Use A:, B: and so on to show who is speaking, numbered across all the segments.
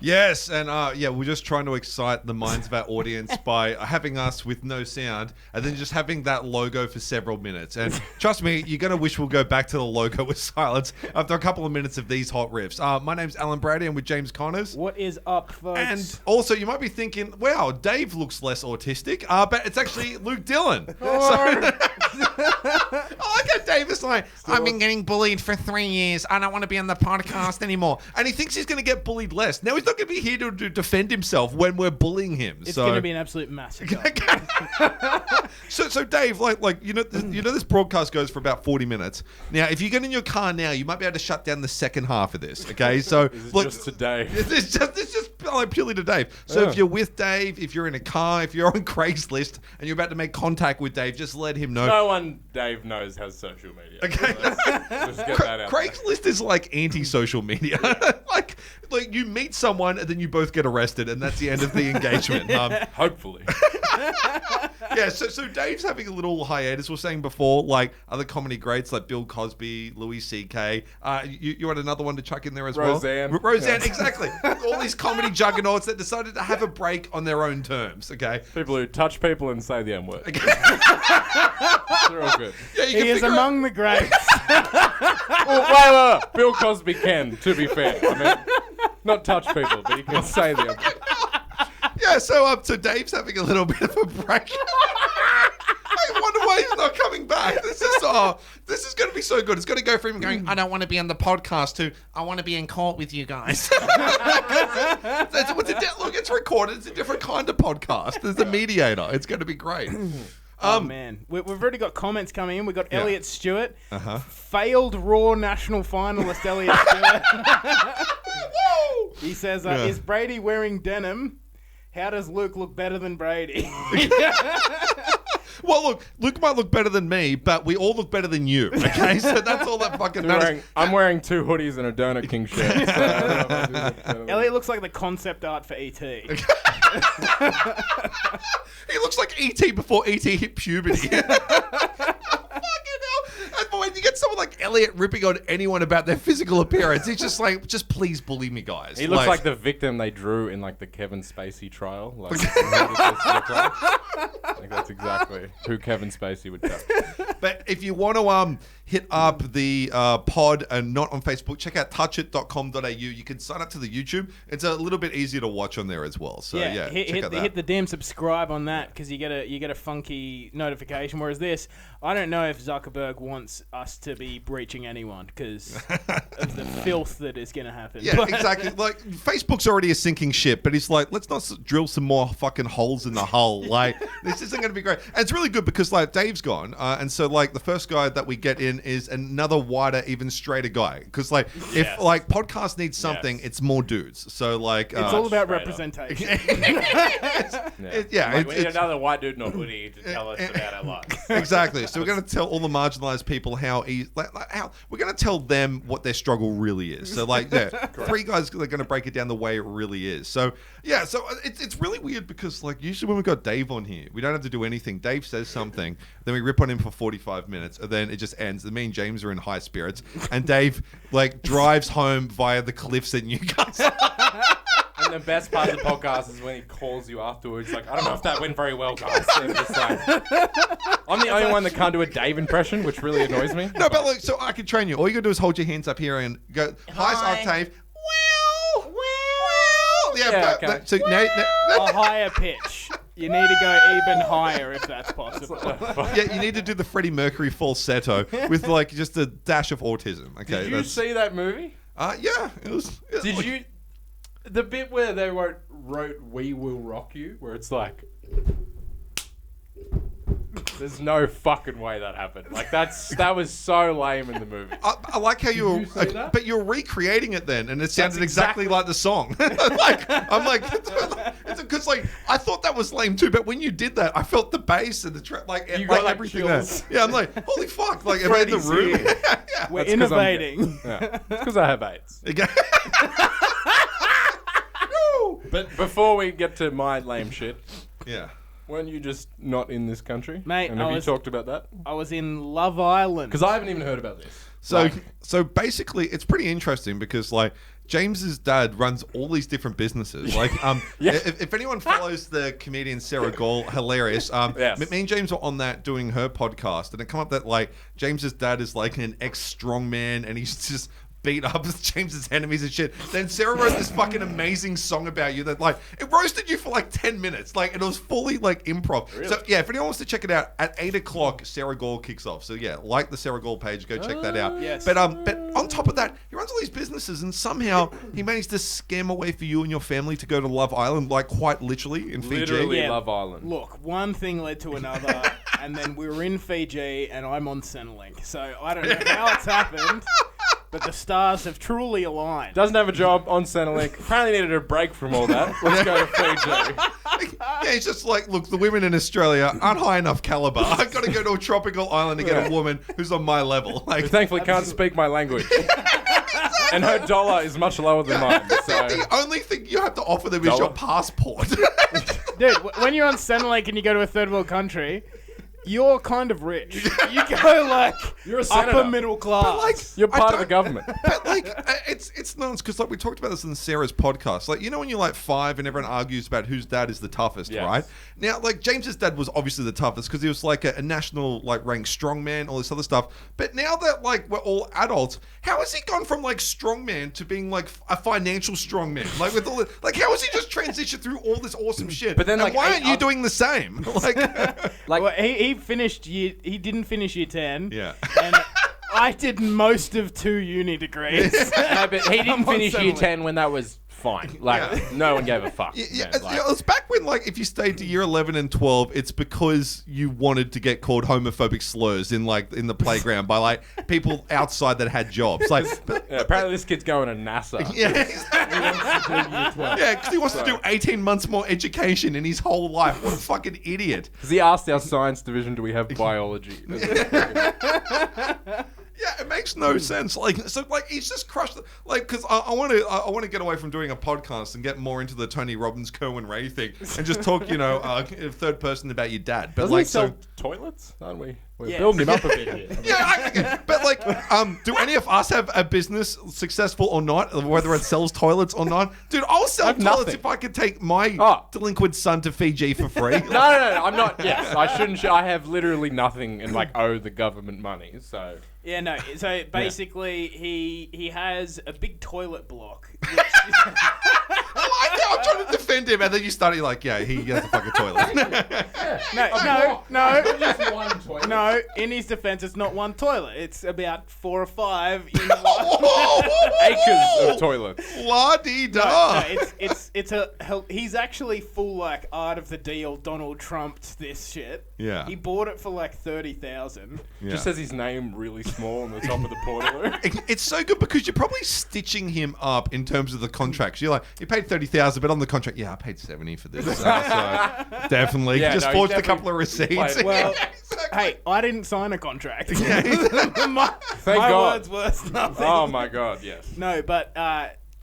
A: Yes, and we're just trying to excite the minds of our audience by having us with no sound and then just having that logo for several minutes. And trust me, you're going to wish we'll go back to the logo with silence after a couple of minutes of these hot riffs. My name's Alan Brady. I'm with James Connors.
B: What is up, folks?
A: And also, you might be thinking, wow, Dave looks less autistic, but it's actually Luke Dillon. I like how Dave is like, I've been getting bullied for 3 years. I don't want to be on the podcast anymore. And he thinks he's going to get bullied less. Now he's not going to be here to defend himself when we're bullying him.
B: It's going to be an absolute massacre.
A: So Dave, like you know this broadcast goes for about 40 minutes. Now, if you get in your car now, you might be able to shut down the second half of this. Okay, so
C: just to Dave.
A: It's just purely to Dave. So if you're with Dave, if you're in a car, if you're on Craigslist and you're about to make contact with Dave, just let him know.
C: No one Dave knows has social media.
A: Okay,
C: just get that out.
A: Craigslist is like anti-social media. like you meet someone and then you both get arrested, and that's the end of the engagement.
C: Hopefully.
A: Yeah, so Dave's having a little hiatus. We were saying before, like other comedy greats like Bill Cosby, Louis C.K. You had another one to chuck in there as
C: Roseanne.
A: well? Roseanne, exactly. All these comedy juggernauts that decided to have a break on their own terms, okay?
C: People who touch people and say the M-word.
A: Okay.
C: They're all good.
A: Yeah,
B: He is among the greats.
C: Well, wait. Bill Cosby can, to be fair. I mean, not touch people, but he can say the M-word.
A: Yeah, so Dave's having a little bit of a break. I wonder why he's not coming back. This is going to be so good. It's going to go from him going, I don't want to be on the podcast, to I want to be in court with you guys. Look, it's recorded. It's a different kind of podcast. There's a mediator. It's going to be great.
B: Oh, man. We've already got comments coming in. We've got Elliot Stewart. Failed Raw national finalist Elliot Stewart. He says, is Brady wearing denim? How does Luke look better than Brady?
A: Well, look, Luke might look better than me, but we all look better than you, okay? So that's all that fucking matters.
C: I'm wearing 2 hoodies and a Donut King shirt. So I don't know if I look better than
B: Elliot looks like the concept art for E.T.
A: He looks like E.T. before E.T. hit puberty. And when you get someone like Elliot ripping on anyone about their physical appearance, he's just like, just please bully me, guys.
C: He looks like the victim they drew in like the Kevin Spacey trial. Like, I think that's exactly who Kevin Spacey would touch.
A: But if you want to hit up the pod and not on Facebook, check out touchit.com.au. You can sign up to the YouTube. It's a little bit easier to watch on there as well. So yeah,
B: hit the damn subscribe on that, because you get a funky notification. Whereas this, I don't know if Zuckerberg wants us to be breaching anyone because of the filth that is going to happen.
A: Yeah, exactly. Like, Facebook's already a sinking ship, but he's like, let's not drill some more fucking holes in the hull. Like, this isn't going to be great. And it's really good because, like, Dave's gone. And so, like, the first guy that we get in is another wider, even straighter guy. Because, like, if, like, podcast needs something, it's more dudes. So, like...
B: it's all about representation.
C: We need another white dude in a hoodie to tell us about our lives.
A: Exactly. So we're going to tell all the marginalized people how we're going to tell them what their struggle really is. So, like, 3 guys are going to break it down the way it really is. So, yeah, so it's really weird because, like, usually when we've got Dave on here, we don't have to do anything. Dave says something, then we rip on him for 45 minutes, and then it just ends. And me and James are in high spirits, and Dave, like, drives home via the cliffs at Newcastle.
C: And the best part of the podcast is when he calls you afterwards, like, I don't know if that went very well, guys. And just like, I'm the only one that can't do a Dave impression, which really annoys me.
A: No, but, like, so I can train you. All you gotta do is hold your hands up here and go, hi, Octave. Well. Yeah,
C: okay.
A: So
B: A higher pitch. You need to go even higher if that's possible.
A: Yeah, you need to do the Freddie Mercury falsetto with, like, just a dash of autism. Okay.
C: Did you see that movie?
A: Yeah, it was.
C: Did you? The bit where they wrote "We Will Rock You," where it's like, there's no fucking way that happened. Like, that was so lame in the movie.
A: I like how you were, but you're recreating it then, and it sounded exactly like the song. I'm like, because, like, I thought that was lame too, but when you did that, I felt the bass and the track, like,
C: you
A: like
C: got, like,
A: everything
C: chills.
A: there. Yeah, I'm like, holy fuck, like, am I in the room?
B: Yeah. We're innovating.
C: It's because I have AIDS. But before we get to my lame shit, weren't you just not in this country?
B: Mate,
C: and have you talked about that?
B: I was in Love Island.
C: Because I haven't even heard about this.
A: So basically, it's pretty interesting because like James's dad runs all these different businesses. Like, if anyone follows the comedian Sarah Gall, hilarious.
C: Yes.
A: Me and James were on that doing her podcast, and it come up that like James's dad is like an ex-strongman, and he's just beat up James's enemies and shit. Then Sarah wrote this fucking amazing song about you that like it roasted you for like 10 minutes. Like it was fully like improv.
C: Really?
A: So yeah, if anyone wants to check it out, at 8 o'clock Sarah Gall kicks off. So yeah, like the Sarah Gall page, go check that out.
B: Yes.
A: But on top of that, he runs all these businesses and somehow he managed to scam away for you and your family to go to Love Island, like quite literally in Fiji.
C: Literally Love Island.
B: Look, one thing led to another, and then we were in Fiji, and I'm on Centrelink. So I don't know how it's happened, but the stars have truly aligned.
C: Doesn't have a job on Centrelink. Apparently needed a break from all that. Let's go to Fiji.
A: Yeah, it's just like, look, the women in Australia aren't high enough caliber. I've got to go to a tropical island to get a woman who's on my level. Like,
C: Who thankfully can't speak my language. And her dollar is much lower than mine. So.
A: the only thing you have to offer them is your passport.
B: Dude, when you're on Centrelink and you go to a third world country, you're kind of rich. You go like
C: You're a senator.
B: upper middle class.
A: But like,
C: You're part of the government.
A: But like, it's nuts because like we talked about this in Sarah's podcast. Like, you know when you're like 5 and everyone argues about whose dad is the toughest,
C: Yes.
A: right? Now, like James's dad was obviously the toughest because he was like a national like ranked strongman, all this other stuff. But now that like we're all adults, how has he gone from like strongman to being like a financial strongman? Like with all the, like how has he just transitioned through all this awesome shit?
C: But then,
A: and
C: like,
A: why aren't you doing the same? Like,
C: Like,
B: Well, he didn't finish year 10.
A: yeah.
B: And I did most of 2 uni degrees.
C: no, but he
B: I'm
C: didn't
B: on
C: finish year
B: Centrelink.
C: 10 when that was fine. Like, no one gave a fuck.
A: Yeah,
C: then, like-
A: it's back when, like, if you stayed to year 11 and 12, it's because you wanted to get called homophobic slurs in the playground by, like, people outside that had jobs. Like, but,
C: Yeah, apparently this kid's going to NASA.
A: yeah, exactly. Yeah, because he wants to do 18 months more education in his whole life. What a fucking idiot.
C: Because he asked our science division, do we have biology?
A: Yeah, it makes no sense. Like, so, like, he's just crushed. Like, because I want to get away from doing a podcast and get more into the Tony Robbins, Kerwin Ray thing, and just talk, third person about your dad. But
C: Doesn't
A: like,
C: he sell
A: so
C: toilets? Aren't we? We're
B: Yes.
C: building him up a bit here.
A: yeah, but like, do any of us have a business, successful or not, whether it sells toilets or not? Dude, I'll sell
C: I've
A: toilets
C: nothing.
A: if I could take my
C: Oh.
A: delinquent son to Fiji for free.
C: No, I'm not. Yes, I shouldn't. I have literally nothing and like owe the government money. So
B: Yeah, no. So basically, he has a big toilet block. Which
A: I'm trying to defend him, and then you start like, yeah, he has a fucking toilet.
B: no.
C: just one toilet.
B: No, in his defense, it's not one toilet. It's about 4 or 5 in one.
C: Acres of toilets.
A: La-dee-da.
B: No, he's actually full like art of the deal. Donald Trumped this shit.
A: Yeah.
B: He bought it for like 30,000.
A: Yeah.
C: Just says his name really small on the top of the portaloo.
A: It's so good because you're probably stitching him up in terms of the contracts. You're like, you paid 30,000, but on the contract, yeah, I paid 70 for this. So definitely,
C: Yeah,
A: just
C: no, he
A: forged a
C: definitely
A: couple of receipts.
C: played-
B: Well,
A: Exactly.
B: hey, I didn't sign a contract.
C: Thank
B: my
C: God.
B: word's worth nothing.
C: Oh my god, yes.
B: No, but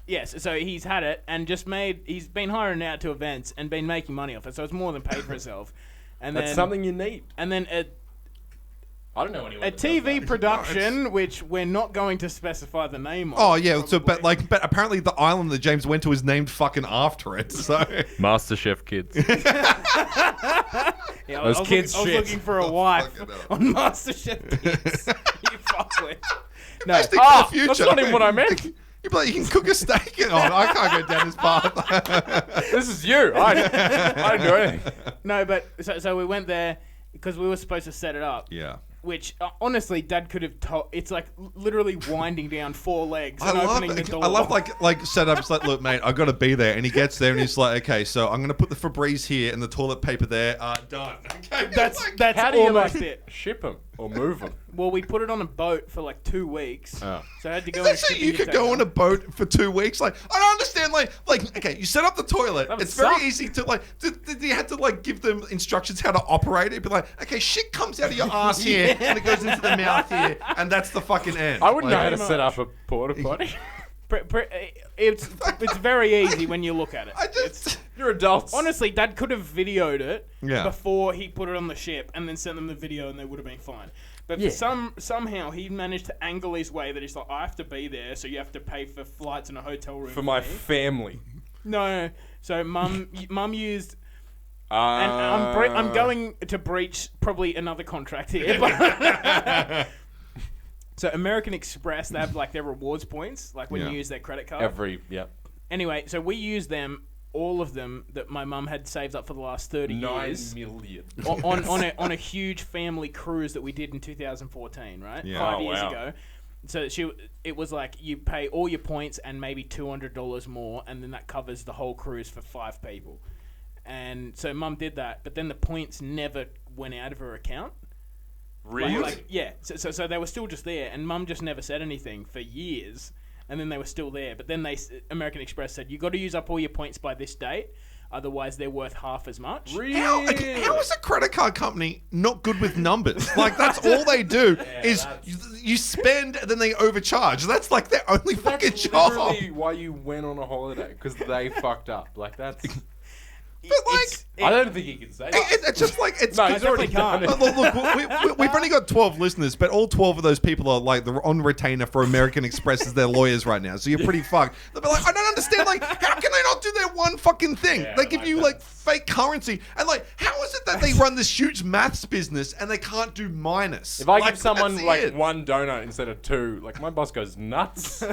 B: yes. So he's had it and just made. He's been hiring out to events and been making money off it. So it's more than paid for itself. And
C: That's
B: then
C: something you need.
B: And then
C: I don't know anyone.
B: a
C: that does
B: TV
C: that.
B: production, which we're not going to specify the name of.
A: Oh yeah, so
B: probably.
A: but apparently the island that James went to is named fucking after it. So
C: MasterChef kids.
B: Yeah,
C: Those kids
B: I was
C: shit.
B: looking for a wife
A: fucking hell.
B: on MasterChef Kids. You fuckwit. No,
A: Best thing for the
C: Ah,
A: future.
C: that's not even what I meant.
A: You'd be like, you can cook a steak. Oh, I can't go down this path.
C: This is you. I didn't do anything.
B: no, but so we went there because we were supposed to set it up.
A: Yeah.
B: Which honestly, Dad could have told. It's like literally winding down 4 legs and
A: I
B: opening the door.
A: love like setups like, look, mate, I got to be there, and he gets there and he's like, okay, so I'm gonna put the Febreze here and the toilet paper there. Done. Okay,
B: That's
C: How do you
B: almost
C: like
B: it.
C: ship them or move them?
B: Well, we put it on a boat for like 2 weeks,
C: Oh.
B: so I had to go.
A: Is that so you could go on a boat for 2 weeks? Like, I don't understand. Like, okay, you set up the toilet.
C: That would
A: It's very
C: suck.
A: easy to like. Did you have to like give them instructions how to operate it? Be like, okay, shit comes out of your ass here and it goes into the mouth here, and that's the fucking end.
C: I wouldn't know how
A: Like,
C: to set up a porta potty.
B: It's very easy when you look at it.
A: I just.
C: You're adults.
B: Honestly, Dad could have videoed it
A: Yeah.
B: before he put it on the ship and then sent them the video and they would have been fine. But for somehow he managed to angle his way that he's like, I have to be there, so you have to pay for flights and a hotel room
C: For my family.
B: No. So mum used. And I'm going to breach probably another contract here. So American Express, they have like their rewards points, like when you use their credit card. Anyway, so we used them, all of them that my mum had saved up for the last 30 years.
C: 9 million.
B: on a huge family cruise that we did in 2014, right?
A: Yeah.
B: 5 years ago. So it was like you pay all your points and maybe $200 more, and then that covers the whole cruise for 5 people. And so mum did that, but then the points never went out of her account.
C: Really?
B: Yeah. So they were still just there, and mum just never said anything for years, and then they were still there. But then American Express said, you got to use up all your points by this date, otherwise they're worth half as much.
C: Really?
A: How is a credit card company not good with numbers? Like, that's all they do is you spend and then they overcharge. That's like their only fucking job.
C: That's literally why you went on a holiday, because they fucked up. Like, that's...
A: But like,
C: I don't think he can say that.
A: It's just like it's.
C: No, he's already done it.
A: Look, we've only got 12 listeners, but all 12 of those people are like they're on retainer for American Express as their lawyers right now. So you're pretty fucked. They'll be like, I don't understand. Like, how can they not do their one fucking thing?
C: Yeah,
A: they give you like fake currency, and like, how is it that they run this huge maths business and they can't do minus?
C: If I give someone like 1 donut instead of 2, like my boss goes nuts.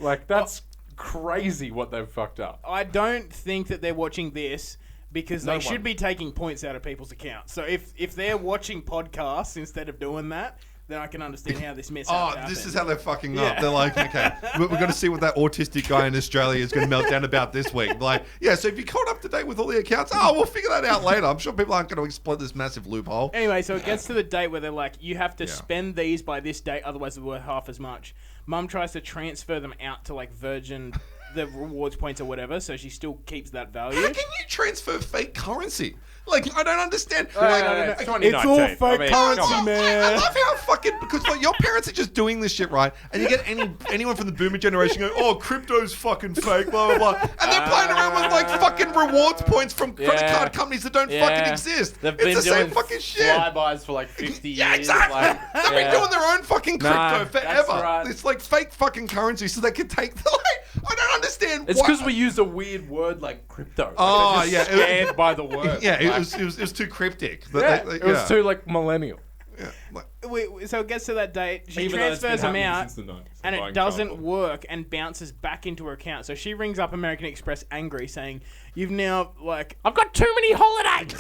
C: Like, that's crazy what they've fucked up.
B: I don't think that they're watching this. Because they should be taking points out of people's accounts. So if they're watching podcasts instead of doing that, then I can understand how this mishap happened.
A: This is how they're fucking up. They're like, okay, we've got to see what that autistic guy in Australia is going to melt down about this week. Like, yeah, so if you caught up to date with all the accounts, we'll figure that out later. I'm sure people aren't going to exploit this massive loophole.
B: Anyway, so it gets to the date where they're like, you have to spend these by this date, otherwise they're worth half as much. Mum tries to transfer them out to like Virgin... the rewards points or whatever, so she still keeps that value.
A: How can you transfer fake currency? Like, I don't understand.
C: It's
B: It's all fake currency, man.
A: I love how fucking, because like your parents are just doing this shit, right? And you get anyone from the boomer generation going, oh, crypto's fucking fake, blah, blah, blah. And they're playing around with like fucking rewards points from credit card companies that don't fucking exist.
C: They've
A: it's
C: been
A: the same
C: doing
A: fucking shit.
C: flybys for like 50 years.
A: Yeah, exactly. They've been doing their own fucking crypto forever.
C: Right.
A: It's like fake fucking currency so they can take the, like, I don't understand.
C: It's because we use a weird word like crypto. Like,
A: oh,
C: yeah. Scared by the word.
A: Yeah,
C: like,
A: it was too cryptic.
C: It was too like millennial.
A: Yeah, like,
B: so it gets to that date, she transfers them out, and it doesn't work and bounces back into her account. So she rings up American Express angry, saying, you've now, like...
C: I've got too many holidays!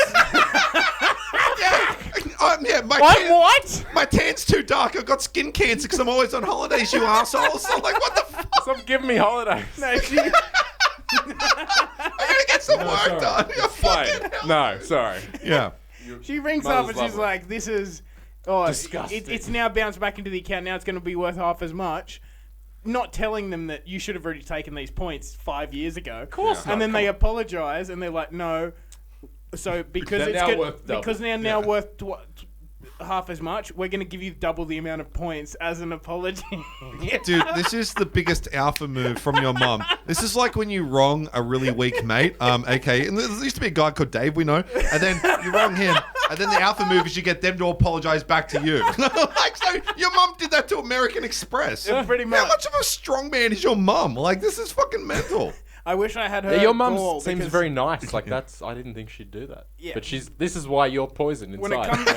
B: What?
A: My tan's too dark. I've got skin cancer because I'm always on holidays, you assholes. So I'm like, what the fuck?
C: Stop giving me holidays.
B: No, she...
A: I gotta get some work done.
C: No, sorry.
A: Yeah.
B: She rings up and she's
C: lovely.
B: like, this is... Oh,
C: disgusting.
B: It's now bounced back into the account. Now it's going to be worth half as much. Not telling them that you should have already taken these points 5 years ago. Of
C: course.
B: And then they apologize and they're like, no. So because
C: They're
B: it's
C: now worth double.
B: because they're now worth half as much, we're going to give you double the amount of points as an apology.
A: Dude, this is the biggest alpha move from your mum. This is like when you wrong a really weak mate, okay, and there used to be a guy called Dave, we know, and then you wrong him, and then the alpha move is you get them to apologize back to you. Like, so your mum did that to American Express.
B: Yeah, pretty much.
A: How much of a strong man is your mum? Like, this is fucking mental.
B: I wish I had her.
C: Your mum seems very nice. Like I didn't think she'd do that.
B: Yeah.
C: But this is why you're poisoned inside.
B: When it comes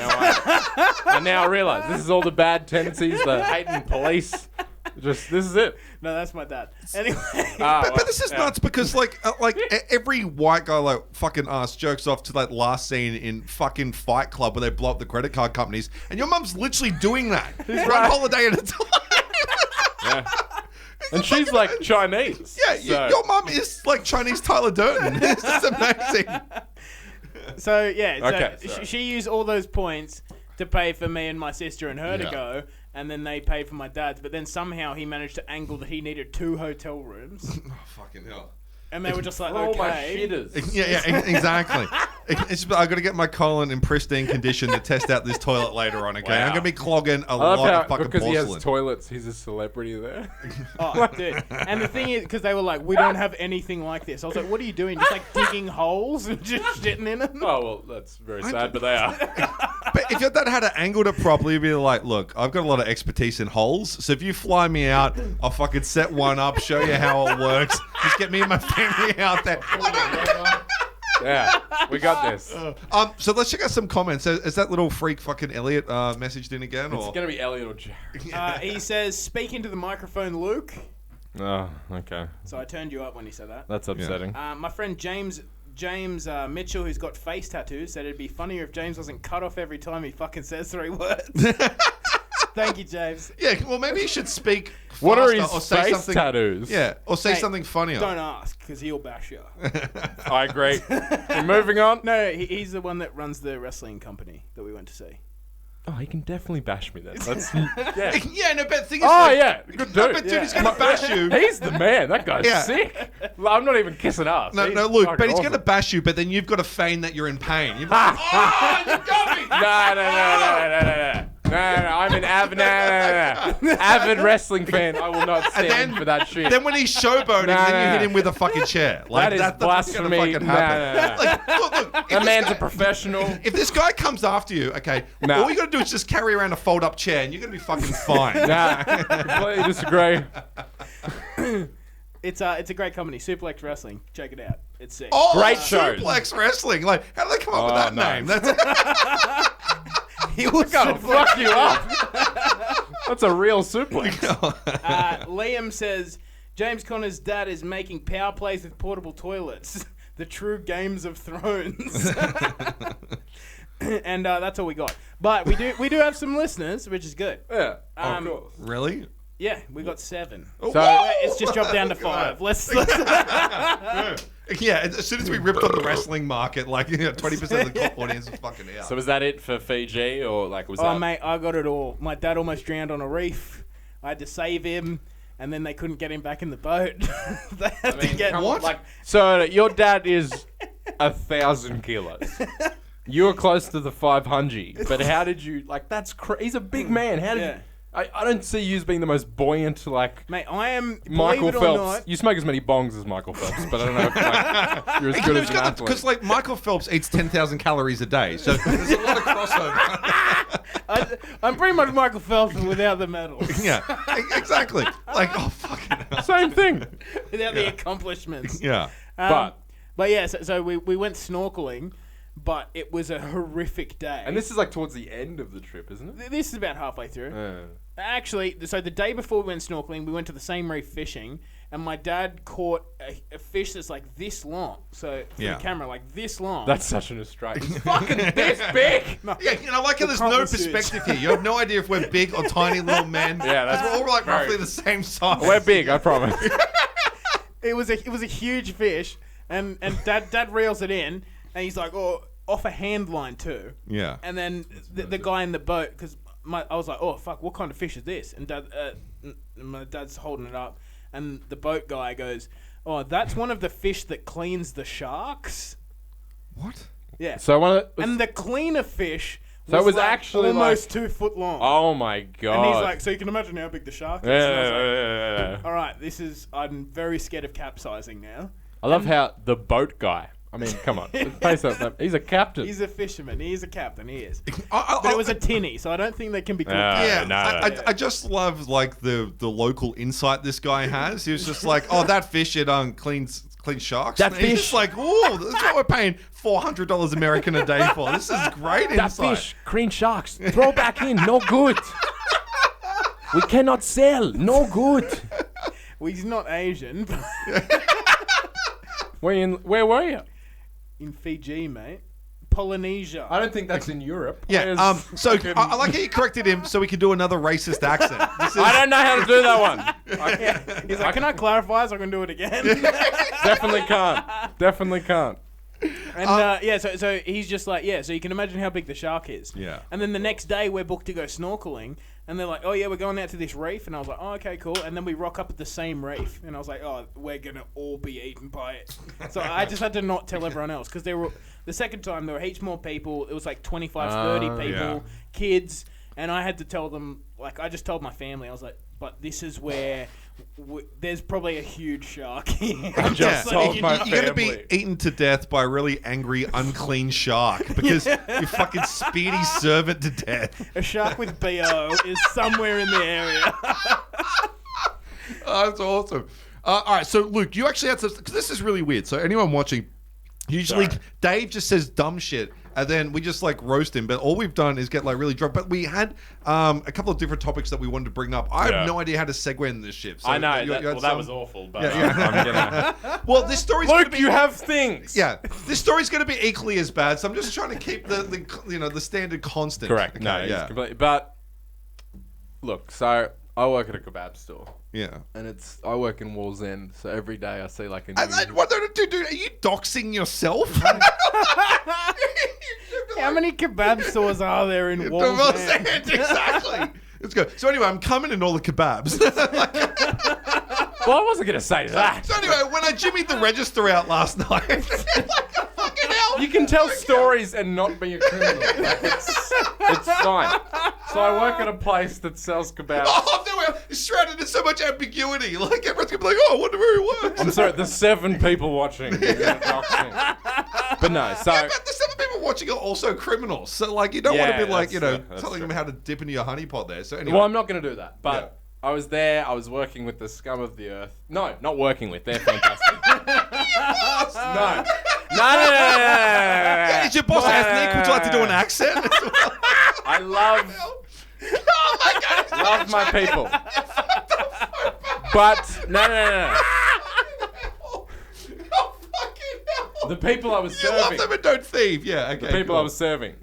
C: I now realize this is all the bad tendencies, the hating police. This is it.
B: No, that's my dad. Anyway.
A: But this is nuts because like every white guy like fucking ass jokes off to that last scene in fucking Fight Club where they blow up the credit card companies, and your mum's literally doing that. One holiday at a time.
C: Yeah. And she's like Chinese.
A: Yeah, your mum is like Chinese Tyler Durden. This is amazing.
B: So yeah,
C: Okay,
B: she used all those points to pay for me and my sister and her to go, and then they paid for my dad's. But then somehow he managed to angle that he needed 2 hotel rooms.
A: Oh, fucking hell.
B: And they were just like,
C: all my
B: okay.
C: shitters.
A: Yeah, exactly. I got to get my colon in pristine condition to test out this toilet later on. Okay,
C: Wow.
A: I'm gonna be clogging a
C: I love
A: lot
C: how,
A: of fucking
C: because
A: porcelain.
C: he has toilets, he's a celebrity there.
B: Oh, dude. And the thing is, because they were like, we don't have anything like this. I was like, what are you doing? Just like digging holes and just shitting in them?
C: Oh, well, that's very sad, but they are.
A: But if your dad had angled it properly, he'd be like, look, I've got a lot of expertise in holes, so if you fly me out, I'll fucking set one up, show you how it works. Just get me and my family out there.
C: Yeah, we got this.
A: So let's check out some comments. Is that little freak fucking Elliot messaged in again?
C: It's going to be Elliot or Jared.
B: He says, speak into the microphone, Luke.
C: Oh, okay.
B: So I turned you up when he said that.
C: That's upsetting.
B: My friend James Mitchell, who's got face tattoos, said it'd be funnier if James wasn't cut off every time he fucking says 3 words. Thank you, James.
A: Yeah, well, maybe you should speak faster
C: What are his
A: or say
C: face
A: something,
C: tattoos?
A: Yeah, or say
B: Hey,
A: something funnier.
B: Don't ask, because he'll bash you.
C: I agree. We're moving on.
B: No, he's the one that runs the wrestling company that we went to see.
C: Oh, he can definitely bash me then. That's, yeah.
A: Yeah, no, but the thing is...
C: Oh, yeah. Good
A: No,
C: dude.
A: but dude, he's going to bash you.
C: He's the man. That guy's
A: Yeah.
C: sick. I'm not even kissing ass.
A: No,
C: He's
A: Luke,
C: fucking
A: but he's
C: awesome.
A: going to bash you, but then you've got to feign that you're in pain. You're like, oh, you got me!
C: No, I'm an avid wrestling fan. I will not stand for that shit.
A: Then when he's showboating, then you hit him with a fucking chair. Like,
C: That is
A: that's what's gonna
C: blasphemy.
A: fucking happen. Like, look, if
C: That
A: this
C: man's
A: guy-
C: a professional.
A: If this guy comes after you, okay,
C: Nah.
A: all you got to do is just carry around a fold-up chair, and you're going to be fucking fine.
C: Nah, completely disagree.
B: It's a great company, Suplex Wrestling. Check it out. It's sick.
A: Oh,
C: Great shows.
A: Suplex Wrestling. Like, how did they come up with
C: Oh,
A: that
C: no.
A: name? That's
B: He was
C: Gotta fuck you up. That's a real suplex.
B: Liam says, James Conner's dad is making power plays with portable toilets. The true Games of Thrones. And that's all we got. But we do have some listeners, which is good.
C: Yeah,
B: of
C: course.
A: really?
B: Yeah, we got 7.
A: Oh,
C: So-
A: whoa!
B: It's just dropped down to 5. Let's
A: Yeah, as soon as we ripped on the wrestling market, like 20% of the audience was fucking out.
C: So was that it for Fiji, or like was
B: Oh,
C: that?
B: mate, I got it all. My dad almost drowned on a reef. I had to save him, and then they couldn't get him back in the boat. They had to get...
C: come
A: What?
C: on, like, so your dad is 1,000 kilos. You were close to the 500, but how did you like? That's he's a big man. How did
B: Yeah.
C: you? I don't see you as being the most buoyant, like
B: Mate, I am...
C: Michael
B: believe it or
C: Phelps.
B: not,
C: you smoke as many bongs as Michael Phelps, but I don't know if like, you're as good as an athlete.
A: Because like Michael Phelps eats 10,000 calories a day, so there's a lot of crossover.
B: I'm pretty much Michael Phelps without the medals.
A: Yeah, exactly. Like, oh fucking hell.
C: Same thing.
B: Without the accomplishments.
A: Yeah.
C: But
B: yeah, so we went snorkeling, but it was a horrific day.
C: and this is like towards the end of the trip, isn't it?
B: This is about halfway through. Actually, so the day before we went snorkeling, we went to the same reef fishing, and my dad caught a fish that's like this long. So from
A: Yeah.
B: the camera, like this long.
C: That's such an Australian. He's fucking this big.
A: Yeah, you know, like how there's no
B: compass is-
A: perspective here. You have no idea if we're big or tiny little men.
C: Yeah, that's
A: 'Cause we're all like
C: very-
A: roughly the same size.
C: We're big, I promise.
B: It was a huge fish, and dad reels it in, and he's like, oh, off a hand line too.
A: Yeah.
B: And then the guy in the boat, because I was like, oh fuck, what kind of fish is this? And my dad's holding it up, and the boat guy goes, oh, that's one of the fish that cleans the sharks.
A: What?
B: Yeah.
C: So one of
B: And the cleaner fish
C: So it was
B: like
C: actually
B: almost 2 foot long.
C: oh my god.
B: and he's like, so you can imagine how big the shark is.
C: yeah,
B: And I was
C: yeah,
B: like,
C: yeah, yeah.
B: all right, I'm very scared of capsizing now.
C: I love how the boat guy. I mean, come on. Face up, he's a captain.
B: He's a fisherman. He's a captain. He is.
A: I-
B: But it was a tinny, so I don't think they can be called.
A: Yeah,
C: no,
A: I just love like the local insight this guy has. He was just like, oh, that fish it cleans sharks.
C: That
A: And he's
C: fish-
A: just like, oh, that's what we're paying $400 American a day for. This is great
C: that
A: insight.
C: fish, clean sharks. Throw back in, no good. We cannot sell, no good.
B: Well, he's not Asian.
C: Where were you?
B: In Fiji, mate. Polynesia.
C: I don't think that's in Europe.
A: Yeah. So I like how you corrected him so we could do another racist accent. This is,
C: I don't know how to do that one.
B: He's like, can I clarify so I can do it again?
C: Definitely can't. Definitely can't.
B: And yeah, so he's just like, yeah, so you can imagine how big the shark is.
A: Yeah.
B: And then the next day we're booked to go snorkeling, and they're like, oh yeah, we're going out to this reef, and I was like, oh okay, cool. And then we rock up at the same reef, and I was like, oh, we're gonna all be eaten by it. So I just had to not tell everyone else, because the second time there were heaps more people. It was like 25, 30 people,
A: yeah.
B: kids, and I had to tell them, like I just told my family, I was like, but this is where there's probably a huge shark here.
C: I just
A: Yeah.
C: sold my
A: You're going to be
C: family.
A: eaten to death by a really angry, unclean shark because you fucking speedy serve it to death.
B: A shark with BO is somewhere in the area.
A: Oh, that's awesome. All right, so Luke, you actually had some, because this is really weird. So anyone watching, usually
C: Sorry.
A: Dave just says dumb shit, and then we just like roast him. But all we've done is get like really drunk. But we had a couple of different topics that we wanted to bring up. I have no idea how to segue into this shit. So
C: I know.
A: you had
C: That
A: some-
C: was awful. But
A: Yeah, yeah.
C: I'm gonna.
A: Well, this story's gonna
C: Luke,
A: be,
C: you have things.
A: yeah, this story's going to be equally as bad. So I'm just trying to keep the standard constant.
C: Correct.
A: Okay,
C: No,
A: yeah,
C: it's completely. But look, so I work at a kebab store.
A: yeah.
C: And I work in Wall's End, so every day I see like a new...
A: And then, dude, are you doxing yourself?
B: How many kebab stores are there in Wall's End?
A: Exactly. Let's go. So anyway, I'm coming in all the kebabs.
C: Well, I wasn't going to say that.
A: So anyway, when I jimmied the register out last night, like fucking hell.
C: You can tell stories and not be a criminal. Like, it's fine. So I work at a place that sells kebabs.
A: Oh, no, we're shrouded in so much ambiguity. Like, everyone's going to be like, oh, I wonder where he works.
C: I'm sorry, there's 7 people watching. But no, so...
A: Yeah, but the 7 people watching are also criminals. So, like, you don't want to
C: Yeah,
A: be like,
C: that's
A: telling
C: true.
A: them how to dip into your honeypot there. So anyway.
C: Well, I'm not going to do that. But I was there. I was working with the scum of the earth. No, not working with. They're fantastic. No.
A: Is your boss ethnic? Would you like to do an accent?
C: I love
A: Oh my god!
C: love my people. But no.
A: Oh, fucking hell.
C: The people I was
A: You love
C: serving.
A: them and don't thieve. Yeah, okay.
C: The people
A: cool.
C: I was serving.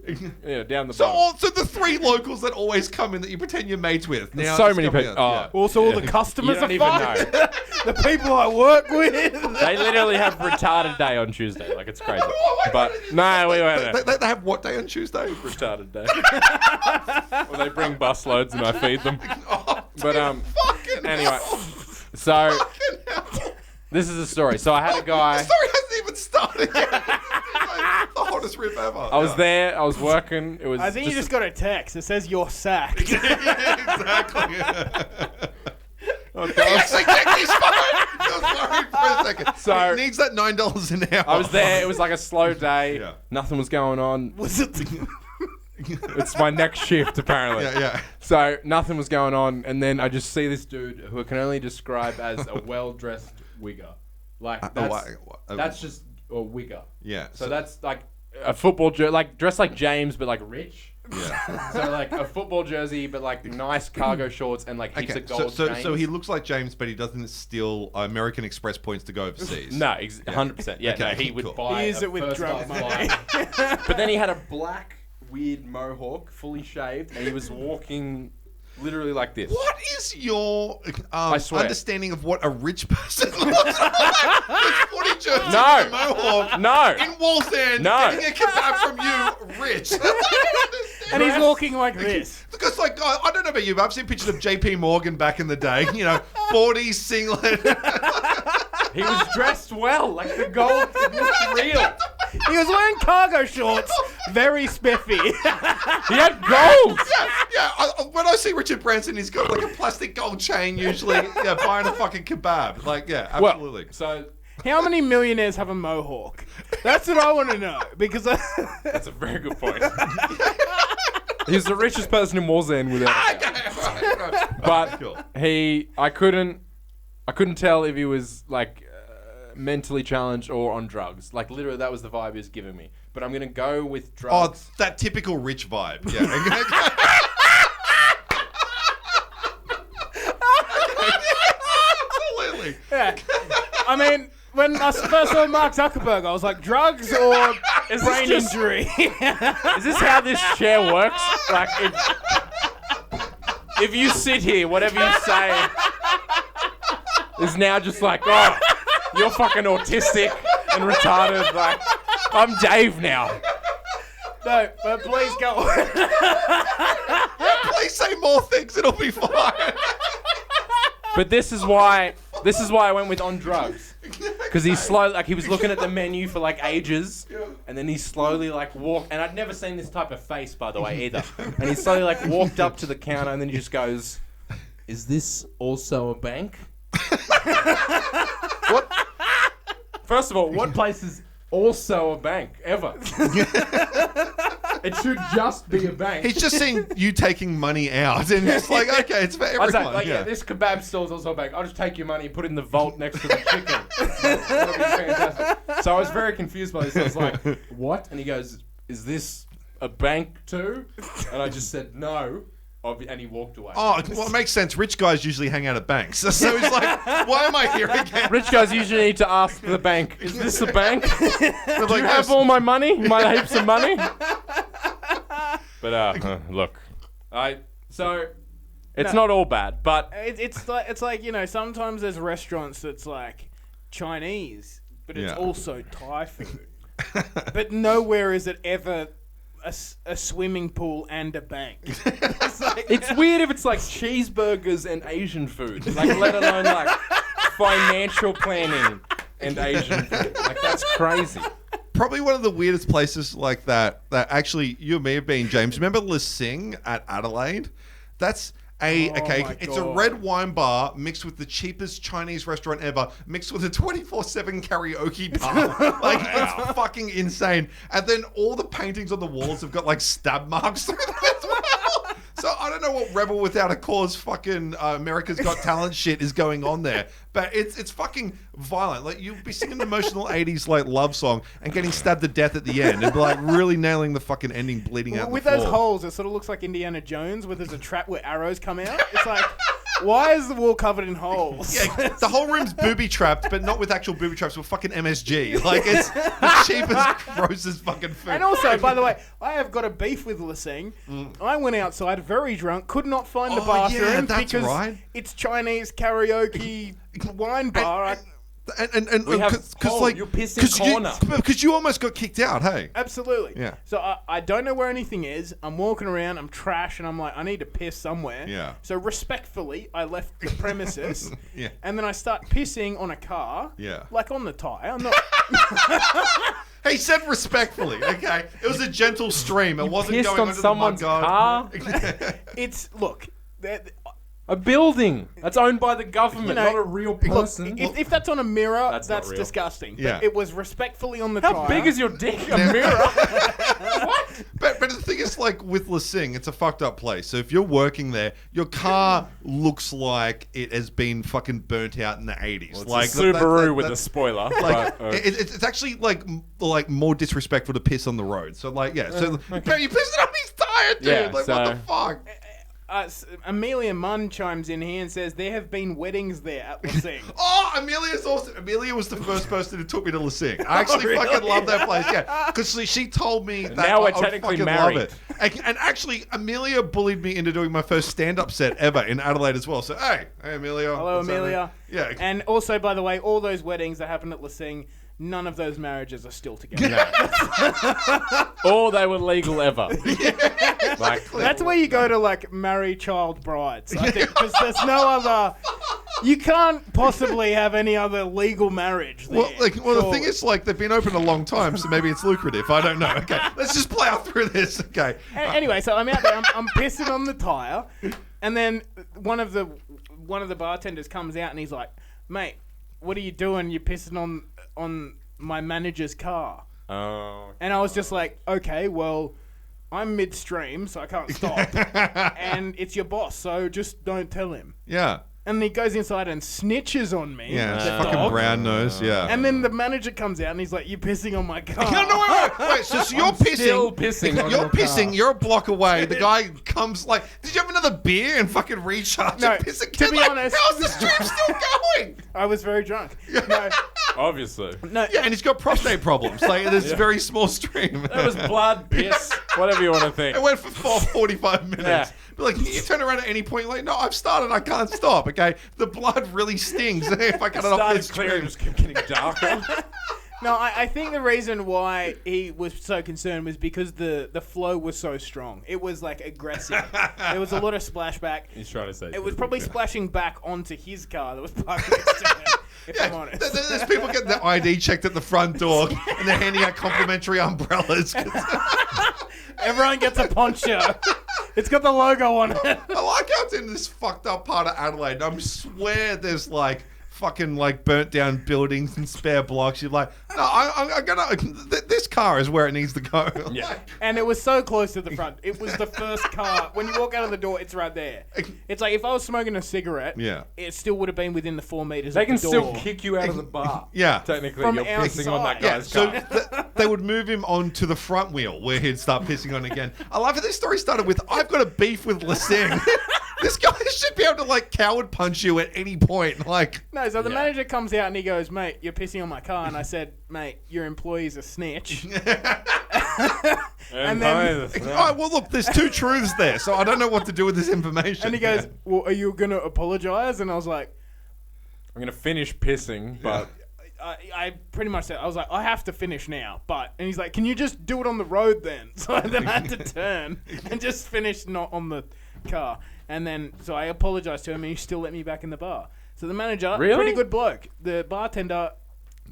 C: Yeah, down the
A: So,
C: bottom.
A: so the 3 locals that always come in that you pretend you're mates with. Now
C: So
A: it's
C: many
A: coming
C: people.
A: out.
C: Oh.
B: Also, all the customers
C: You don't
B: are
C: even
B: fucked.
C: know.
B: The people I work with.
C: They literally have retarded day on Tuesday. Like, it's crazy.
A: Oh my
C: But
A: God.
C: no, we went there.
A: They have what day on Tuesday?
C: Retarded day. Well, they bring busloads and I feed them.
A: Oh,
C: But
A: fucking
C: anyway,
A: hell.
C: so
A: Fucking hell.
C: this is the story. So I had a
A: The
C: guy.
A: story hasn't even started yet. Like, the hottest rip ever.
C: I was there. I was working. It was.
B: I think you just got a text. It says you're sacked.
A: Exactly.
C: Okay.
A: He actually checked his phone. I was worried for a second.
C: So-
A: He needs that $9 an hour.
C: I was there. It was like a slow day.
A: Yeah.
C: Nothing was going on.
B: Was it?
C: It's my next shift apparently.
A: Yeah.
C: So nothing was going on, and then I just see this dude who I can only describe as a well-dressed wigger. Like that's just a wigger.
A: Yeah.
C: So that's like a football jersey, like dressed like James, but like rich.
A: Yeah.
C: So like a football jersey, but like nice cargo shorts and like heaps
A: Okay,
C: of gold
A: so
C: chains.
A: he looks like James, but he doesn't steal American Express points to go overseas.
C: No, 100%. Yeah, no,
A: Okay,
C: he would
A: cool.
C: buy.
B: He is
C: a
B: it with
C: first
B: drunk
C: class
B: money.
C: flight. But then he had a black weird mohawk, fully shaved, and he was walking literally like this.
A: What is your
C: swear.
A: understanding of what a rich person looks like? With 40 jerseys
C: No.
A: and a mohawk
C: No.
A: in Wall's End,
C: No.
A: getting a kebab from you, rich.
B: And he's walking like this.
A: Because, like, I don't know about you, but I've seen pictures of JP Morgan back in the day. 40 singlet.
C: He was dressed well, like the gold looked real.
B: He was wearing cargo shorts. Very spiffy.
C: He had gold.
A: Yeah. When I see Richard Branson, he's got like a plastic gold chain usually. Yeah, buying a fucking kebab. Like, yeah, absolutely.
C: Well, so
B: How many millionaires have a mohawk? That's what I want to know. Because
C: that's a very good point. He's the richest person in Wall's End without a doubt.
A: Right.
C: But
A: Cool.
C: I couldn't tell if he was like mentally challenged or on drugs. Like literally, that was the vibe he was giving me. But I'm gonna go with
A: Oh,
C: drugs.
A: it's that typical rich vibe. Yeah. Absolutely.
B: yeah. I mean, when I first saw Mark Zuckerberg, I was like, drugs or
C: Is this
B: brain
C: just-
B: injury?
C: Is this how this chair works? Like if you sit here, whatever you say is now just like, oh, you're fucking autistic and retarded. Like I'm Dave now.
B: No, but please go on.
A: Please say more things. It'll be fine.
C: But this is why I went with on drugs. Because he he was looking at the menu for like ages, and then he slowly like walked, and I'd never seen this type of face, by the way, either. And he slowly like walked up to the counter, and then he just goes, "Is this also a bank?" What? First of all, what place is also a bank ever? It should just be a bank.
A: He's just seen you taking money out, and it's like, okay, it's for
C: I was
A: everyone.
C: like, yeah, this kebab stall's also a bank. I'll just take your money and put it in the vault next to the chicken. That'll be fantastic. So I was very confused by this. I was like, what? And he goes, is this a bank too? And I just said, no. And he walked away.
A: Oh, well, it makes sense. Rich guys usually hang out at banks. So he's like, why am I here again?
C: Rich guys usually need to ask the bank, is this a bank? Do
A: Like,
C: you have all my money? My heaps of money? But look, it's not all bad, but
B: It's like, you know, sometimes there's restaurants that's like Chinese, but it's
A: Yeah.
B: also Thai food. But nowhere is it ever a swimming pool and a bank. It's like,
C: it's weird if it's like cheeseburgers and Asian food, like let alone like financial planning and Asian food. Like that's crazy.
A: Probably one of the weirdest places like that actually you and me have been, James. Remember Le Sing at Adelaide? That's it's a red wine bar mixed with the cheapest Chinese restaurant ever, mixed with a 24/7 karaoke bar. Like, it's fucking insane. And then all the paintings on the walls have got like stab marks through them as well. So I don't know what Rebel Without a Cause fucking America's Got Talent shit is going on there, but it's fucking violent. Like, you'll be singing an emotional 80s like love song and getting stabbed to death at the end and like really nailing the fucking ending, bleeding out
B: with
A: the
B: those
A: floor.
B: holes. It sort of looks like Indiana Jones, where there's a trap where arrows come out. It's like, why is the wall covered in holes?
A: Yeah, the whole room's booby trapped, but not with actual booby traps, with fucking MSG. Like, it's the cheapest, grossest fucking food.
B: And also, by the way, I have got a beef with Lasing. I went outside very drunk, could not find the bathroom because it's Chinese karaoke wine bar.
C: You're pissing corner.
A: Because you almost got kicked out, hey?
B: Absolutely.
A: Yeah.
B: So I don't know where anything is. I'm walking around, I'm trash, and I'm like, I need to piss somewhere.
A: Yeah.
B: So respectfully, I left the premises.
A: Yeah.
B: And then I start pissing on a car.
A: Yeah.
B: Like on the tyre. I'm not...
A: He said respectfully, okay? It was a gentle stream. It wasn't
C: Pissed
A: going
C: on
A: under
C: someone's
A: the mud
C: car.
B: It's... Look...
C: A building that's owned by the government,
B: You know,
C: not a real person.
B: Look, if that's on a mirror,
C: That's
B: that's
C: not real.
B: disgusting.
A: Yeah.
B: But it was respectfully on the
C: How
B: tyre.
C: big is your dick? A mirror? What?
A: But the thing is, like, with Le Sing, it's a fucked up place. So if you're working there, your car looks like it has been fucking burnt out in the 80s.
C: Well, it's
A: like
C: a Subaru with a
A: that's-
C: spoiler.
A: Like,
C: but,
A: it's actually like more disrespectful to piss on the road. So like, yeah. So man, you pissed on his tire, dude.
C: Yeah,
A: like, what the fuck?
B: Amelia Munn chimes in here and says there have been weddings there at Lasing.
A: Oh, Amelia was the first person who took me to Le Sing. I actually fucking love that place. Yeah, because she told me that
C: now we're
A: I would
C: technically
A: fucking
C: married.
A: love it. And actually, Amelia bullied me into doing my first stand-up set ever in Adelaide as well. So hey Amelia.
B: Hello,
A: what's
B: Amelia.
A: happening? Yeah.
B: And also, by the way, all those weddings that happened at Lasing, none of those marriages are still together.
C: or they were legal ever. Like,
B: That's where you go to like marry child brides, I think, because there's no other. You can't possibly have any other legal marriage there.
A: The thing is, like, they've been open a long time, so maybe it's lucrative. I don't know. Okay, let's just plow through this. Okay.
B: Anyway, so I'm out there. I'm pissing on the tire, and then one of the bartenders comes out and he's like, "Mate, what are you doing? You're pissing on my manager's car."
C: oh.
B: And I was just like, "Okay, well, I'm midstream, so I can't stop, and it's your boss, so just don't tell him."
A: Yeah.
B: And he goes inside and snitches on me.
A: Yeah.
B: the
A: Fucking
B: dog.
A: brown nose. Yeah.
B: And then the manager comes out and he's like, "You're pissing on my car."
A: No, wait. So you're pissing.
C: Still pissing on
A: You're
C: your
A: pissing.
C: car.
A: You're a block away. The guy comes like, "Did you have another beer?" And fucking recharge
B: No,
A: and piss
B: to
A: again.
B: be
A: Like,
B: honest-
A: how's the stream still going?
B: I was very drunk. No,
C: Obviously.
B: no.
A: Yeah, and he's got prostate problems. Like, there's a very small stream.
C: That was blood, piss, whatever you want to think.
A: It went for 45 minutes.
C: Yeah.
A: But like, you turn around at any point, like, no, I've started, I can't stop. Okay, the blood really stings if I cut it off
C: Started
A: this
C: clear, it
A: stream.
C: just kept getting darker.
B: No, I think the reason why he was so concerned was because the flow was so strong. It was like aggressive. There was a lot of splashback.
C: He's trying to say.
B: It was probably splashing back onto his car that was parked next to him, if I'm honest.
A: There's people getting their ID checked at the front door, and they're handing out complimentary umbrellas.
B: Everyone gets a poncho. It's got the logo on it.
A: I like how it's in this fucked up part of Adelaide. I swear there's like fucking like burnt down buildings and spare blocks. You're like, no, I'm gonna. This car is where it needs to go.
C: Yeah.
B: And it was so close to the front. It was the first car. When you walk out of the door, it's right there. It's like if I was smoking a cigarette, it still would have been within the 4 meters.
C: They can
B: of the door.
C: still kick you out of the bar.
A: Yeah.
C: Technically,
B: From
C: you're pissing on that
B: outside.
C: guy's car.
A: So they would move him onto the front wheel where he'd start pissing on again. I love how this story started with, I've got a beef with Lasing. This guy should be able to like coward punch you at any point. Like,
B: No, so the manager comes out and he goes, mate, you're pissing on my car. And I said, mate, your employee's a snitch.
C: And
B: then-
A: oh, well, look, there's two truths there, so I don't know what to do with this information.
B: And he goes, well, are you going to apologize? And I was like,
C: I'm going to finish pissing, but...
B: I pretty much said, I was like, I have to finish now, but, and he's like, can you just do it on the road then? So then I had to turn and just finish not on the car. And then, so I apologized to him and he still let me back in the bar. So the manager,
C: Really?
B: pretty good bloke. The bartender,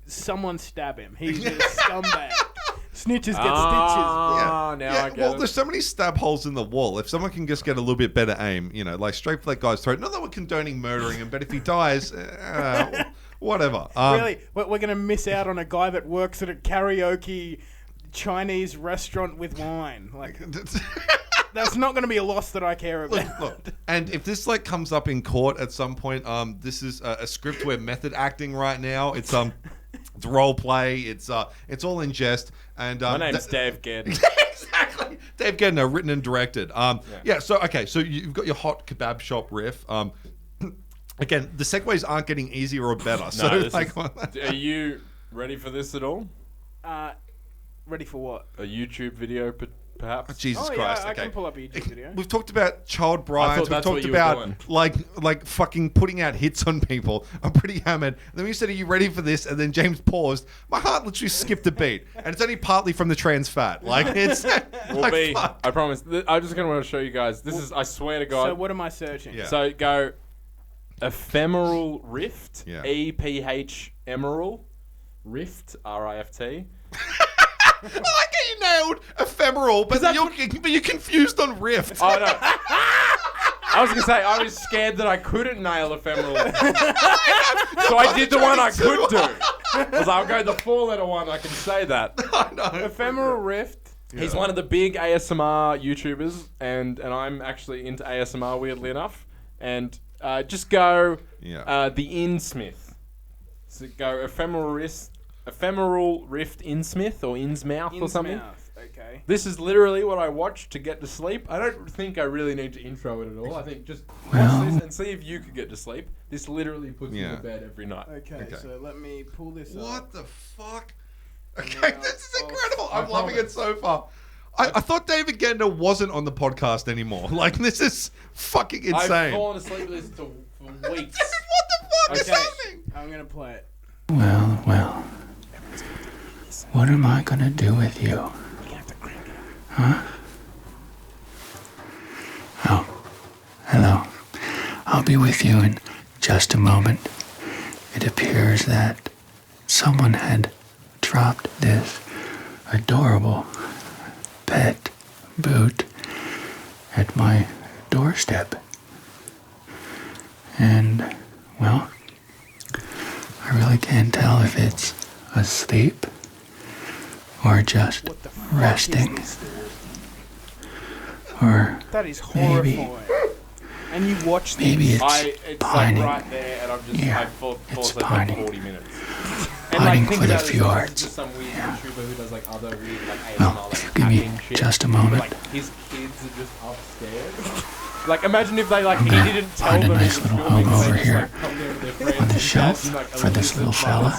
B: someone stab him. He's a scumbag. Snitches get stitches.
C: Now I get
A: well,
C: it.
A: there's so many stab holes in the wall. If someone can just get a little bit better aim, you know, like straight for that guy's throat. Not that we're condoning murdering him, but if he dies, whatever.
B: Really, we're going to miss out on a guy that works at a karaoke Chinese restaurant with wine. Like, that's not going to be a loss that I care about.
A: Look, and if this like comes up in court at some point, this is a script we're method acting right now. It's role play. It's all in jest. And
C: My name's Dave Gedd.
A: Exactly, Dave Gedner, written and directed. Yeah. So okay, so you've got your hot kebab shop riff. Again, the segues aren't getting easier or better. So
C: Are you ready for this at all?
B: Ready for what?
C: A YouTube video, perhaps?
A: Jesus
B: Oh,
A: Christ!
B: yeah, I
A: Okay.
B: can pull up a YouTube video.
A: We've talked about child brides. We've
C: that's
A: talked
C: what you were
A: about
C: doing.
A: like fucking putting out hits on people. I'm pretty hammered. And then you said, "Are you ready for this?" And then James paused. My heart literally skipped a beat, and it's only partly from the trans fat. Like it's. Fuck.
C: I promise. I'm just going to show you guys. This is, I swear to God.
B: So what am I searching?
A: Yeah.
C: So go ephemeral rift.
A: Yeah.
C: EPH emeral rift RIFT.
A: I like how you nailed ephemeral, but you're confused on rift.
C: Oh no. I was gonna say I was scared that I couldn't nail ephemeral, so I did the one I could do. Because I'll go the 4-letter one. I can say that.
A: I know.
B: Ephemeral rift.
C: He's one of the big ASMR YouTubers, and I'm actually into ASMR, weirdly enough. And just go the Insmith. So go ephemeral rift Insmith or Innsmouth or something.
B: Okay.
C: This is literally what I watch to get to sleep. I don't think I really need to intro it at all. I think just watch this and see if you could get to sleep. This literally puts me to bed every night.
B: Okay, so let me pull this up.
A: What the fuck? Okay, this is incredible. I'm loving it so far. I thought David Gender wasn't on the podcast anymore. Like, this is fucking insane.
C: I've fallen asleep with this for weeks.
A: What the fuck is happening?
B: I'm going to play it.
D: Well. What am I gonna do with you? Huh? Oh, hello. I'll be with you in just a moment. It appears that someone had dropped this adorable pet boot at my doorstep. And, well, I really can't tell if it's asleep or just resting. Or
B: that is
D: maybe,
B: horrifying. And you watch this.
D: Maybe it's pining.
C: Like right there, and I'm just I fall asleep
D: pining.
C: for 40 minutes.
D: Pining
C: think
D: for the
C: about it,
D: fjords.
C: It's just some weird YouTuber who does like other weird like ASMR,
D: Well,
C: like
D: if you give me
C: tapping shit.
D: just a moment.
C: Like his kids are just upstairs. Like imagine if they like
D: I'm
C: he
D: gonna
C: didn't tell
D: find a
C: them he
D: nice
C: was
D: little
C: filming,
D: home
C: they
D: over
C: just,
D: here
C: like, come there with their friends
D: on the
C: and
D: shelf
C: dads, like,
D: for this little fella.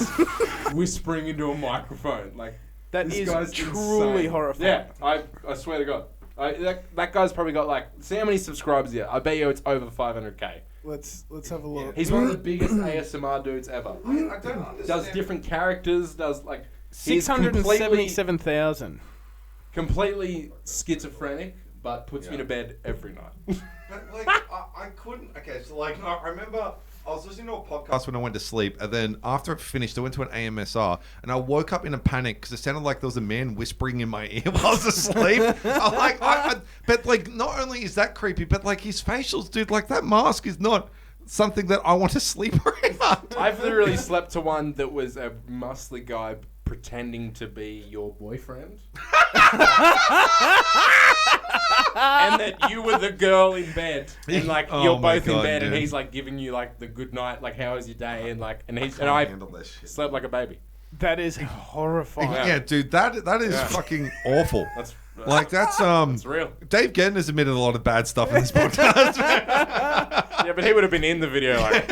C: whispering into a microphone. Like
B: That
C: this
B: is
C: guy's
B: truly
C: insane.
B: horrifying.
C: Yeah, I swear to God. That guy's probably got like, see how many subscribers he has. I bet you it's over 500k.
B: Let's have a look.
C: He's one of the biggest ASMR dudes ever.
A: I don't understand.
C: Does different characters, does like... he's
B: 677,000.
C: completely schizophrenic, but puts me to bed every night.
A: But like, I couldn't. Okay, so like, I remember I was listening to a podcast when I went to sleep, and then after it finished, I went to an AMSR, and I woke up in a panic because it sounded like there was a man whispering in my ear while I was asleep. But like, not only is that creepy, but like his facials, dude, like that mask is not something that I want to sleep around.
C: I've literally slept to one that was a muscly guy pretending to be your boyfriend. And that you were the girl in bed, and like you're both in bed, and he's like giving you like the good night, like how was your day, and like and I slept like a baby.
B: That is horrifying.
A: Yeah, dude, that is fucking awful. That's
C: real.
A: Dave Gedden has admitted a lot of bad stuff in this podcast.
C: Yeah, but he would have been in the video like.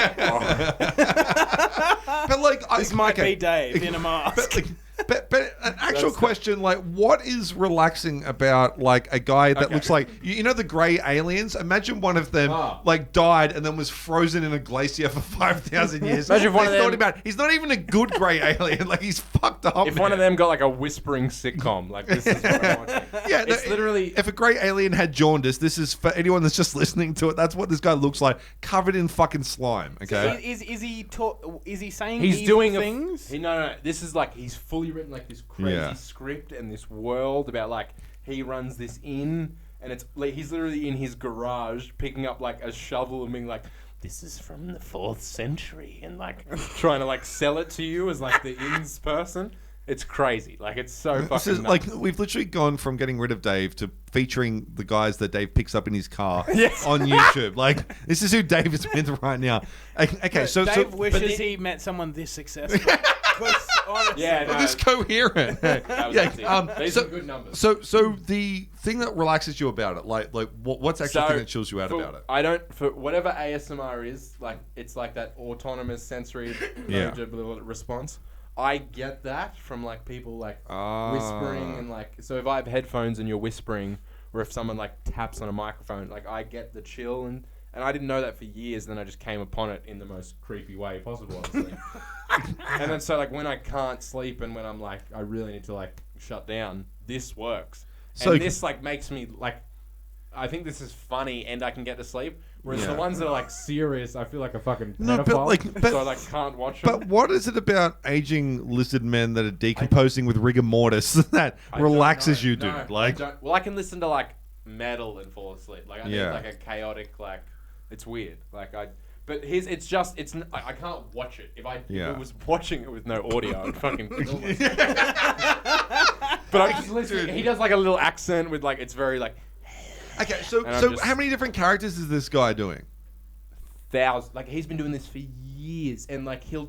A: But like,
B: this might be Dave in a mask.
A: But an actual question, like, what is relaxing about like a guy that looks like you know the grey aliens? Imagine one of them like died and then was frozen in a glacier for 5,000 years.
C: Imagine if one of them.
A: He's not even a good grey alien. Like he's fucked up.
C: If one of them got like a whispering sitcom, like this is what I want.
A: Yeah,
C: it's literally.
A: If a grey alien had jaundice, this is for anyone that's just listening to it. That's what this guy looks like, covered in fucking slime. Okay,
B: is he saying
C: he's doing
B: things?
C: No. This is like he's fully written like this crazy script and this world about like he runs this inn, and it's like he's literally in his garage picking up like a shovel and being like, this is from the 4th century, and like trying to like sell it to you as like the inn's person. It's crazy. Like it's so fucking nuts.
A: Like we've literally gone from getting rid of Dave to featuring the guys that Dave picks up in his car on YouTube. Like this is who Dave is with right now. Okay, so
B: Dave wishes he met someone this successful. Honestly,
A: this coherent.
C: These are good numbers.
A: So the thing that relaxes you about it, like what's actually the thing that chills you out about it?
C: I don't for whatever ASMR is, like it's like that autonomous sensory response. I get that from like people like whispering and like so if I have headphones and you're whispering, or if someone like taps on a microphone, like I get the chill and I didn't know that for years. Then I just came upon it in the most creepy way possible, obviously. And then so like when I can't sleep and when I'm like I really need to like shut down, this works. So and this like makes me like I think this is funny and I can get to sleep. Whereas the ones that are like serious, I feel like a fucking pedophile, so I like can't watch them.
A: But what is it about aging lizard men that are decomposing with rigor mortis that relaxes you, dude?
C: Well, I can listen to like metal and fall asleep. Like I need like a chaotic like. It's weird. Like but it's I can't watch it. If it was watching it with no audio, I'd fucking kill myself. But I just listen. He does like a little accent with like it's very like.
A: Okay, so how many different characters is this guy doing?
C: Thousands. Like he's been doing this for years, and like he'll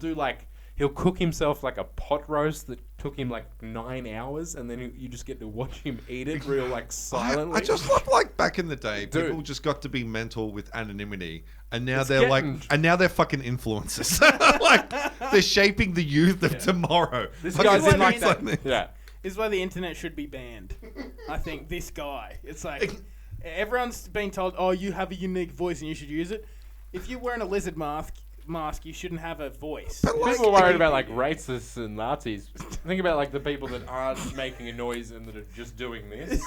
C: cook himself like a pot roast that took him like 9 hours, and then you just get to watch him eat it real like silently.
A: I just love like back in the day, people just got to be mental with anonymity, and now they're fucking influencers. Like they're shaping the youth of tomorrow.
C: This guy's in like that. Yeah.
B: This is why the internet should be banned. I think this guy. It's like everyone's been told, "Oh, you have a unique voice and you should use it." If you're wearing a lizard mask, you shouldn't have a voice.
C: People are worried about like racists and Nazis. Think about like the people that aren't making a noise and that are just doing this.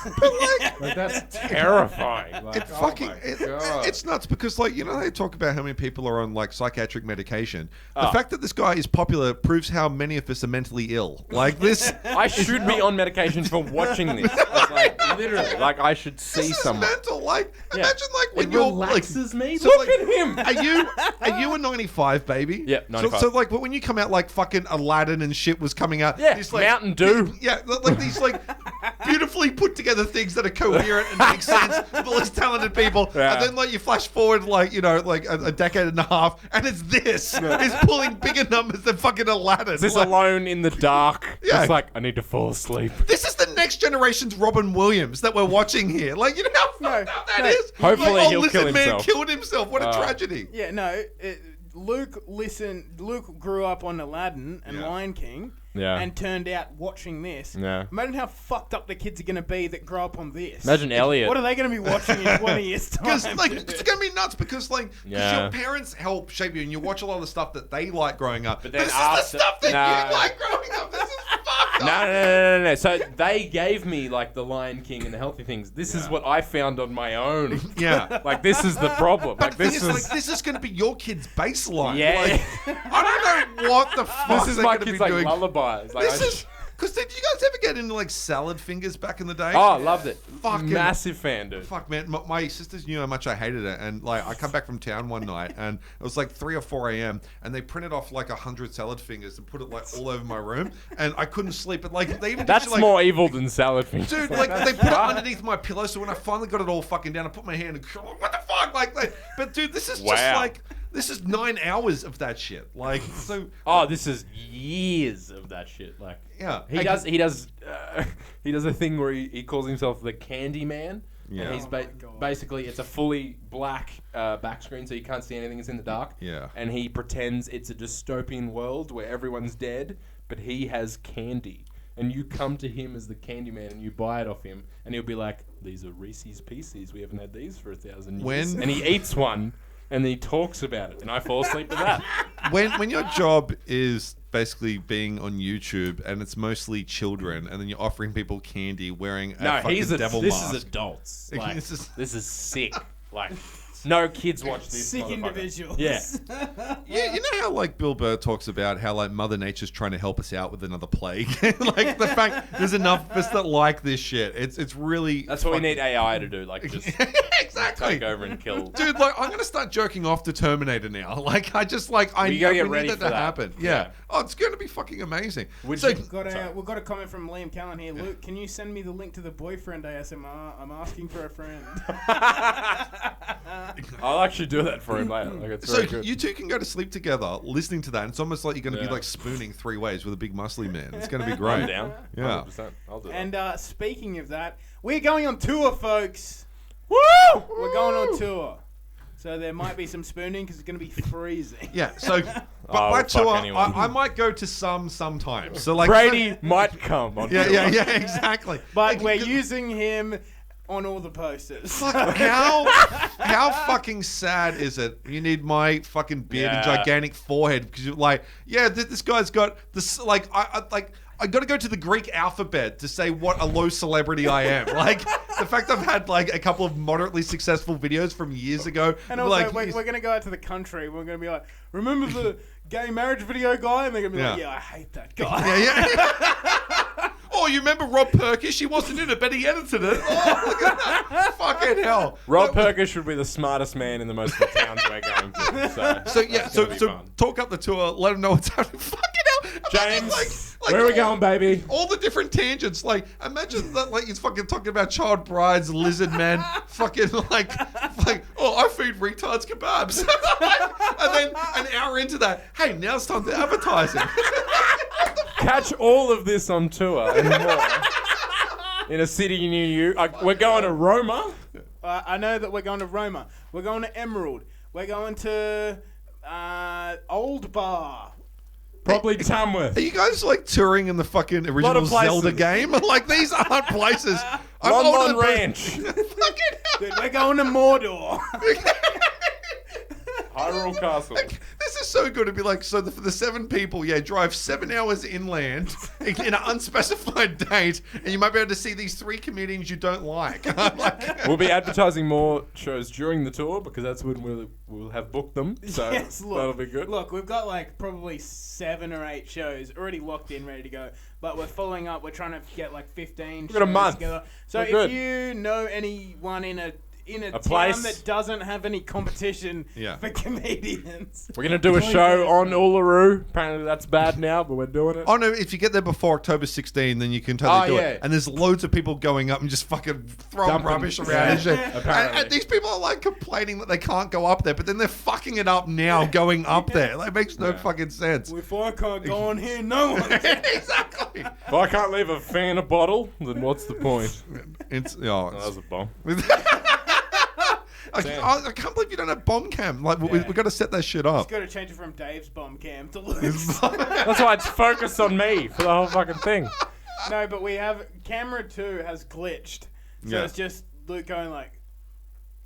C: Like that's terrifying. Like,
A: it's nuts because like you know they talk about how many people are on like psychiatric medication. The fact that this guy is popular proves how many of us are mentally ill. Like this,
C: I should be on medication for watching this. Like literally, like I should see someone.
A: This is mental. Like imagine like when
C: it
A: you're
C: relaxes me.
A: So,
C: Look at him.
A: Are you a 95 baby?
C: Yeah, 95.
A: So like, but when you come out like fucking Aladdin and shit was coming out,
C: this, like, Mountain Dew.
A: Like these like beautifully put together things that are coherent and make sense with all these talented people, and then like you flash forward like you know like a decade and a half, and it's this. It's pulling bigger numbers than fucking Aladdin.
C: Is this like, alone in the dark? Yeah. It's like I need to fall asleep.
A: This is the next generation's Robin Williams that we're watching here. Like you know how fucked up that is.
C: Hopefully
A: like,
C: he'll kill himself.
A: Man killed himself. What a tragedy.
B: Yeah, no. Luke grew up on Aladdin and Lion King and turned out watching this. Yeah. Imagine how fucked up the kids are going to be that grow up on this.
C: Imagine Elliot.
B: What are they going to be watching in 20 years' time?
A: Because like, it's going to be nuts because like your parents help shape you and you watch a lot of the stuff that they like growing up. But this is the stuff that you like growing up. This is fucked.
C: No. So they gave me like the Lion King and the healthy things. This is what I found on my own.
A: Yeah.
C: Like this is the problem.
A: But
C: Like
A: the thing
C: this
A: is,
C: is
A: like, this is going to be your kid's baseline.
C: Yeah.
A: Like, I don't know what the fuck
C: this is
A: they're
C: my
A: gonna
C: kids
A: be
C: like
A: doing.
C: lullabies. Like
A: This is... Because did you guys ever get into like salad fingers back in the day?
C: oh, loved it.
A: Fucking-
C: Massive fan, dude.
A: Fuck, man. My sisters knew how much I hated it. And, like, I come back from town one night, and it was, like, 3 or 4 a.m., and they printed off, like, 100 salad fingers and put it, like, all over my room. And I couldn't sleep. But, like, they even did
C: That's
A: shit, like,
C: more evil than salad fingers.
A: dude, like, they put it underneath my pillow, so when I finally got it all fucking down, I put my hand and, what the fuck? Like, but, dude, this is just,
C: Wow.
A: like... This is 9 hours of that shit. Like, so...
C: Oh, this is years of that shit. Like,
A: Yeah.
C: he does a thing where he calls himself the Candy Man.
A: Yeah.
C: And he's basically it's a fully black back screen, so you can't see anything. It's in the dark.
A: Yeah.
C: And he pretends it's a dystopian world where everyone's dead, but he has candy. And you come to him as the Candy Man and you buy it off him, and he'll be like, "These are Reese's Pieces. We haven't had these for 1,000 years."
A: When-
C: And he eats one. And then he talks about it, and I fall asleep to that.
A: When your job is basically being on YouTube and it's mostly children, and then you're offering people candy wearing a
C: No,
A: fucking devil
C: this
A: mask.
C: is adults.
A: Like,
C: Like,
A: this is-
C: sick. Like, no kids watch this.
B: Sick
C: motherfucker.
B: individuals.
C: Yeah.
A: Yeah, you know how like Bill Burr talks about how like Mother Nature's trying to help us out with another plague. Like the fact there's enough of us that like this shit. It's really
C: That's what we need AI to do. Like, just
A: exactly.
C: take over and kill.
A: Dude, like I'm gonna start jerking off to Terminator now. Like I just like I
C: you gotta
A: we
C: get
A: need
C: ready
A: that
C: for
A: to
C: that.
A: happen. Yeah.
C: Yeah.
A: Oh, it's gonna be fucking amazing.
C: Would
A: So
C: you-
B: We've got a comment from Liam Callan here. Luke, can you send me the link to the boyfriend ASMR? I'm asking for a friend.
C: I'll actually do that for him later. Like, it's
A: so
C: very good.
A: you two can go to sleep together listening to that. And it's almost like you're going to be
C: Yeah.
A: like spooning 3 ways with a big muscly man. It's going to be great.
C: I'm down.
A: Yeah.
C: 100%. I'll do that.
B: And speaking of that, we're going on tour, folks.
C: Woo!
B: We're going on tour. So there might be some spooning because it's going to be freezing.
A: Yeah, so but
C: Oh,
A: by
C: fuck
A: tour,
C: anyone.
A: I might go to sometimes. So like
C: Brady might come on.
A: Yeah, exactly.
B: But
A: Like,
B: we're
A: 'cause-
B: using him on all the posters.
A: Fuck, how fucking sad is it? You need my fucking beard and
C: Yeah.
A: gigantic forehead because you're like, yeah, this guy's got this. Like, I got to go to the Greek alphabet to say what a low celebrity I am. Like the fact I've had like a couple of moderately successful videos from years ago.
B: And also,
A: like,
B: we're going to go out to the country. We're going to be like, remember the gay marriage video guy? And they're going to be like,
A: Yeah.
B: yeah, I hate that guy.
A: yeah. Oh, you remember Rob Perkish? He wasn't in it, but he edited it. Oh, look at that. Fucking hell.
C: Rob Perkish would be the smartest man in the most of the towns we're going to.
A: So yeah,
C: that's
A: so
C: gonna be
A: so
C: fun.
A: talk up the tour, let them know what's happening. Fucking hell, imagine,
C: James,
A: like
C: where are we
A: all-
C: going, baby?
A: All the different tangents, like imagine that, like he's fucking talking about child brides, lizard men, fucking like, oh, I feed retards kebabs, and then an hour into that, hey, now it's time to advertising.
C: Catch all of this on tour and more in a city near you. We're going to Roma.
B: I know that we're going to Roma. We're going to Emerald. We're going to Old Bar.
C: Probably
A: Are
C: Tamworth.
A: you guys like touring in the fucking original
C: of places.
A: Zelda game? Like these aren't places. I'm older
C: London
A: than-
C: Ranch.
A: Fucking hell.
B: Dude, we're going to Mordor.
C: Hyrule Castle.
A: This is so good to be like, so for the 7 people, drive 7 hours inland in an unspecified date, and you might be able to see these 3 comedians you don't like. Like,
C: We'll be advertising more shows during the tour because that's when we'll have booked them. So
B: Yes, look,
C: that'll be good.
B: Look, we've got like probably 7 or 8 shows already locked in, ready to go. But we're following up. We're trying to get like 15
C: We've got a
B: shows
C: month.
B: together. So
C: We're
B: if
C: good.
B: you know anyone in a town
C: place.
B: that doesn't have any competition
A: Yeah.
B: for comedians,
C: We're gonna do a show on Uluru. Apparently that's bad now, but we're doing it.
A: oh no, if you get there before October 16, then you can totally
C: Oh,
A: do
C: yeah.
A: it. And there's loads of people going up and just fucking throwing
C: Dumping-
A: rubbish around
C: yeah,
A: and shit.
C: apparently.
A: And these people are like complaining that they can't go up there, but then they're fucking it up now going up there. That makes no
C: Yeah.
A: fucking sense.
B: if I can't go on here, no one can.
A: Exactly.
C: If I can't leave a fan a bottle, then what's the point?
A: It's,
C: Oh, that was a bomb.
A: I can't believe you don't have bomb cam. Like we got to set that shit up.
B: Just got to change it from Dave's bomb cam to Luke's.
C: That's why it's focused on me for the whole fucking thing.
B: No, but we have camera 2 has glitched, so
A: Yeah.
B: it's just Luke going like.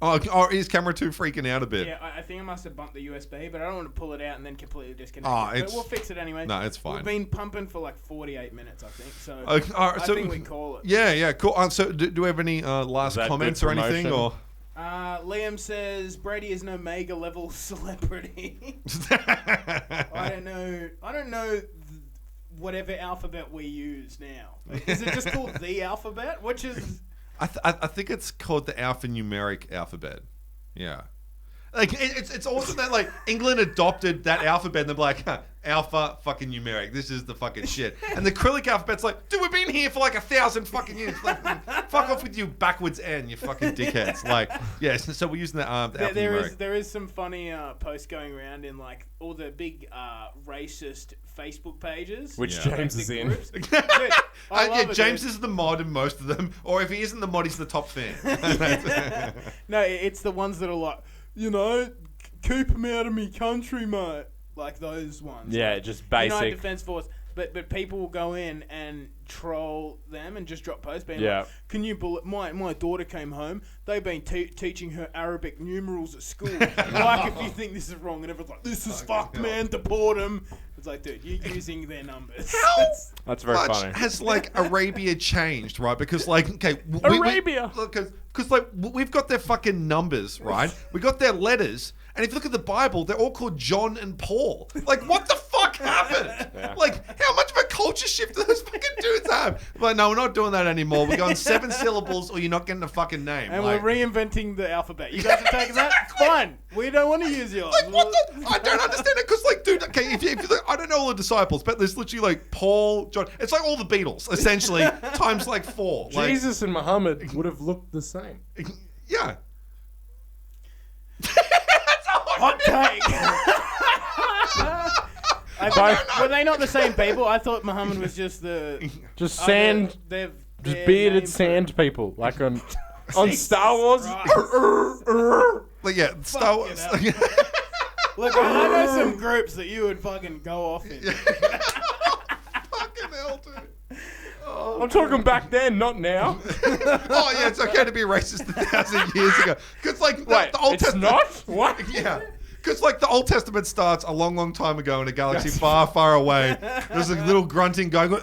A: Oh, is camera 2 freaking out a bit?
B: Yeah, I think I must have bumped the USB, but I don't want to pull it out and then completely disconnect
A: Oh,
B: it. But we'll fix it anyway.
A: No, it's fine.
B: We've been pumping for like 48 minutes, I think. So,
A: all right,
B: I think we call it.
A: Yeah, cool. So do we have any last comments or anything? Or
B: Liam says Brady is no mega level celebrity. I don't know whatever alphabet we use now. Is it just called the alphabet? Which is...
A: I think it's called the alphanumeric alphabet. Yeah. Like it's awesome that like England adopted that alphabet and they're like, alpha fucking numeric. This is the fucking shit. And the Cyrillic alphabet's like, dude, we've been here for like 1,000 fucking years. Like, fuck off with you backwards N, you fucking dickheads. Like, yes. So we're using the alphanumeric.
B: There is some funny posts going around in like all the big racist Facebook pages,
C: which James is in.
B: Dude, I love it,
A: James
B: dude.
A: is the mod in most of them, or if he isn't the mod, he's the top fan.
B: No, it's the ones that are like, you know, keep him out of me country, mate. Like those ones.
C: Yeah,
B: like,
C: just basic.
B: United Defence Force. But people will go in and troll them and just drop posts being like, can you believe my daughter came home, they've been teaching her Arabic numerals at school. Like if you think this is wrong, and everyone's like, this is fucked, man, deport them. It's like, dude, you're using their numbers.
C: That's very
A: much
C: funny.
A: has like Arabia changed, right? Because like, okay,
C: Arabia.
A: Because like we've got their fucking numbers, right? We got their letters, and if you look at the Bible, they're all called John and Paul. Like, what the fuck happened?
C: Yeah.
A: Like, how much of a culture shift do those fucking dudes have? Like, no, we're not doing that anymore. We're going 7 syllables, or you're not getting a fucking name.
B: And
A: like,
B: we're reinventing the alphabet. You guys are taking that? Fine. We don't want to use yours.
A: like, what the? I don't understand it because, like, dude, okay, if you look, I don't know all the disciples, but there's literally like Paul, John. It's like all the Beatles, essentially, times like 4. Like,
C: Jesus and Muhammad would have looked the same.
A: yeah.
B: Hot take. Were they not the same people? I thought Muhammad was just the...
C: Just sand...
B: Their
C: Just bearded
B: name
C: sand people. Like on Star Wars.
A: Like, yeah, Star Wars.
B: Look, I know some groups that you would fucking go off in.
A: Fucking hell, dude.
C: I'm talking back then, not now.
A: Oh, yeah, it's okay to be racist 1,000 years ago. Because, like,
C: Wait,
A: the Old
C: it's
A: Testament...
C: not? What?
A: Yeah. Because, like, the Old Testament starts a long, long time ago in a galaxy far, far away. There's a little grunting guy going...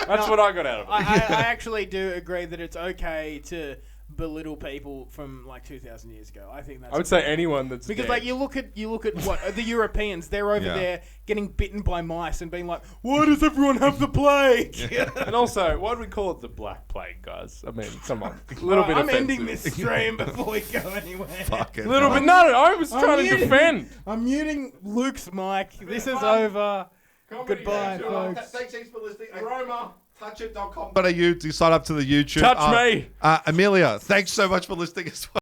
C: That's what I got out of it.
B: I actually do agree that it's okay to belittle people from like 2,000 years ago. I think that's...
C: I would say anyone that's
B: because
C: dead.
B: like you look at what the Europeans, they're over
A: Yeah.
B: there getting bitten by mice and being like, why does everyone have the plague?
C: And also, why do we call it the Black Plague, guys? I mean, come on. A little bit
B: I'm
C: offensive.
B: ending this stream before we go anywhere.
A: Fucking
C: A little
A: hell.
C: bit. No, I was trying to
B: muting-
C: defend.
B: I'm muting Luke's mic. This is over. Goodbye, folks.
A: Thanks heaps for listening. Roma, touchit.com.au to sign up to the YouTube.
C: Touch me.
A: Amelia, thanks so much for listening as well.